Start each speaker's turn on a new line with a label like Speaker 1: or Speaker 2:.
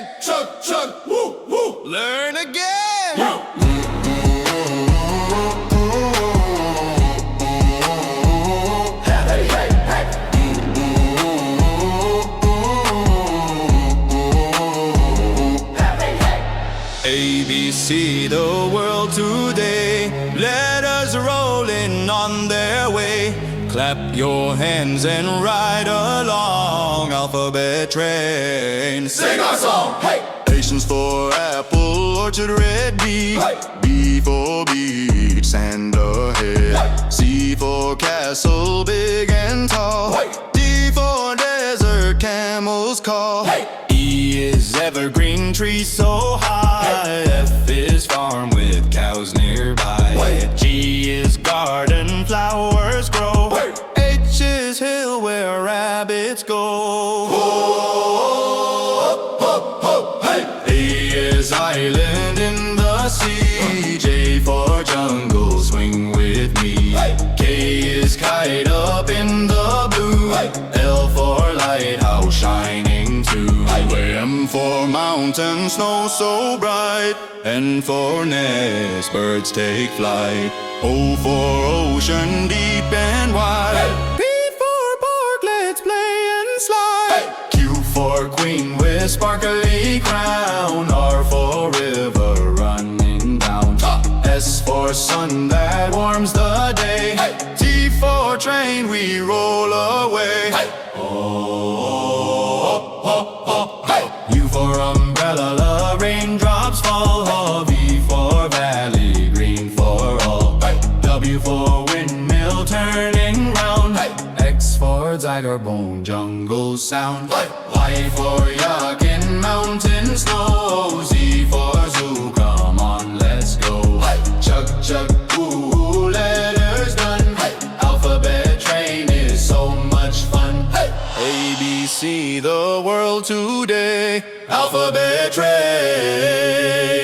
Speaker 1: train. Chug, chug, woo, woo. Learn again. Hey, hey, hey. ABC, the world today. Letters rolling on their way. Clap your hands and ride along, alphabet train. Sing our song, hey! Patience for apple, orchard, red bee. Hey! B for beach, sand ahead. Hey! C for castle, big and tall. Hey! D for desert, camel's call. Hey! E is evergreen, tree so high. F is farm with cows nearby. Hey! G is garden, flowers grow. Hey! H is hill where rabbits go. Oh, oh, oh, hey! A is island in the sea. J for jungle, swing with me. Hey! K is kite up in the blue. Hey! L for lighthouse, shining too. Hey! M for mountain, snow so bright. N for nest, birds take flight. O for ocean, deep and wide. Hey! P for park, let's play and slide. Hey! Q for queen with sparkly crown. R for river running down. S for sun that warms the day. Hey! T for train, we roll away. Hey! Oh, oh, oh, hey! U for umbrella, the raindrops fall. V for valley, green for all. Hey! W for windmill turning round. Hey! X for tiger bone, jungle sound. Hey! Y for yak in mountain snow. Z for zoo, come on, let's go. Hey! Chug, chug, ooh, letters done. Hey! Alphabet train is so much fun. Hey! ABC, the world today. Alphabet train.